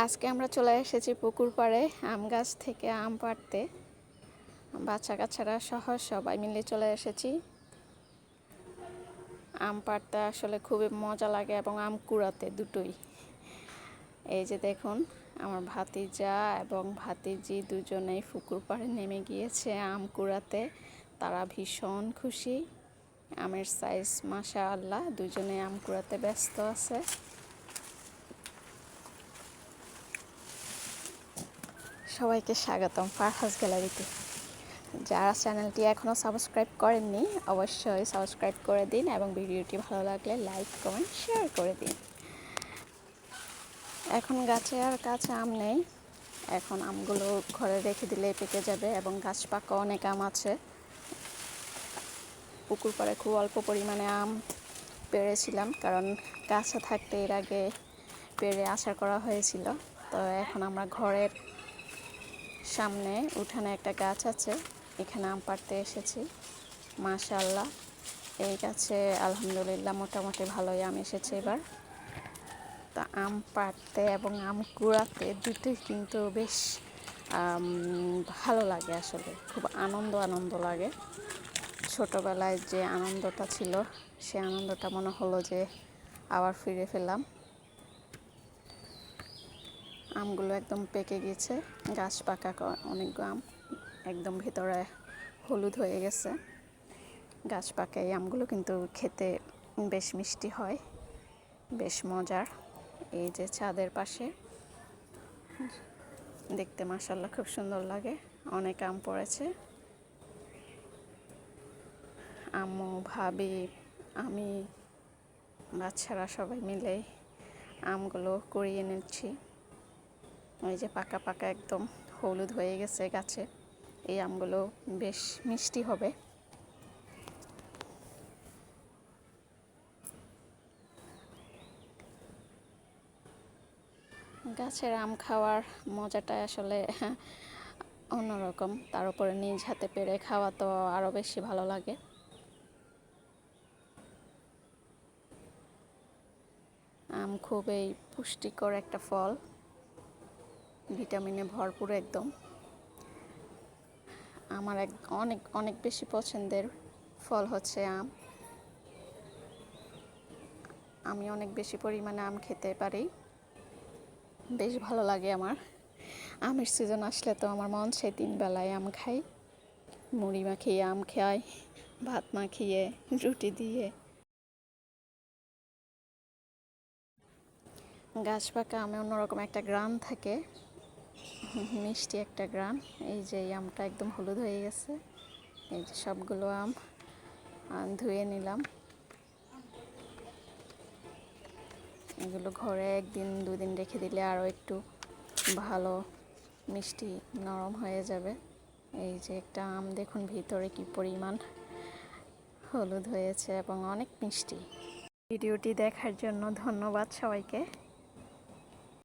আজকে আমরা চলে এসেছি পুকুর পাড়ে আম গাছ থেকে আম পাড়তে। বাচ্চা কাচ্চারা সহ সবাই মিলে চলে এসেছি। আম পাড়তে আসলে খুবই মজা লাগে এবং আম কুড়াতে দুটোই। এই যে দেখুন, আমার ভাতিজা এবং ভাতিজি দুজনেই পুকুর পাড়ে নেমে গিয়েছে আম কুড়াতে। তারা ভীষণ খুশি। আমের সাইজ মাশাআল্লাহ, দুজনে আম কুড়াতে ব্যস্ত আছে। সবাইকে স্বাগতম ফারহাস গ্যালারিতে। যারা চ্যানেলটি এখনও সাবস্ক্রাইব করেননি অবশ্যই সাবস্ক্রাইব করে দিন এবং ভিডিওটি ভালো লাগলে লাইক কমেন্ট শেয়ার করে দিন। এখন গাছে আর কাছে আম নেই, এখন আমগুলো ঘরে রেখে দিলে পেকে যাবে এবং গাছ পাকা অনেক আম আছে। পুকুর পাড়ে খুব অল্প পরিমাণে আম পেড়েছিলাম, কারণ গাছে থাকতে এর আগে পেড়ে আচার করা হয়েছিল। তো এখন আমরা ঘরের সামনে উঠানে একটা গাছ আছে, এখানে আম পাড়তে এসেছি। মাশাআল্লাহ, এই গাছে আলহামদুলিল্লাহ মোটামুটি ভালোই আম এসেছে এবার। তা আম পাড়তে এবং আম কুড়াতে দুটোই কিন্তু বেশ ভালো লাগে, আসলে খুব আনন্দ লাগে। ছোটোবেলায় যে আনন্দটা ছিল সে আনন্দটা মনে হলো যে আবার ফিরে পেলাম। আমগুলো একদম পেকে গেছে, গাছ পাকা অনেকগুলো আম একদম ভেতরে হলুদ হয়ে গেছে। গাছ পাকা এই আমগুলো কিন্তু খেতে বেশ মিষ্টি হয়, বেশ মজার। এই যে ছাদের পাশে দেখতে মাশাআল্লাহ খুব সুন্দর লাগে, অনেক আম পড়েছে। আম্মু, ভাবি, আমি, বাচ্চারা সবাই মিলে আমগুলো কুড়িয়ে নিচ্ছি। ওই যে পাকা পাকা একদম হলুদ হয়ে গেছে গাছে, এই আমগুলো বেশ মিষ্টি হবে। গাছের আম খাওয়ার মজাটা আসলে অন্যরকম, তার উপরে নিজ হাতে পেড়ে খাওয়া তো আরও বেশি ভালো লাগে। আম খুবই পুষ্টিকর একটা ফল, ভিটামিনে ভরপুর একদম। আমার অনেক অনেক বেশি পছন্দের ফল হচ্ছে আম। আমি অনেক বেশি পরিমাণে আম খেতে পারি, বেশ ভালো লাগে আমার। আমের সিজন আসলে তো আমার মন চাই 3 বেলায় আম খাই, মুড়ি মাখিয়ে আম খাই, ভাত মাখিয়ে, রুটি দিয়ে। গাছ পাকা আমে অন্যরকম একটা গ্রান থাকে, মিষ্টি একটা গ্রান। এই যে এই আমটা একদম হলুদ হয়ে গেছে। এই যে সবগুলো আম ধুয়ে নিলাম। এগুলো ঘরে 1-2 দিন রেখে দিলে আরও একটু ভালো মিষ্টি নরম হয়ে যাবে। এই যে একটা আম দেখুন ভিতরে কি পরিমাণ হলুদ হয়েছে এবং অনেক মিষ্টি। ভিডিওটি দেখার জন্য ধন্যবাদ সবাইকে।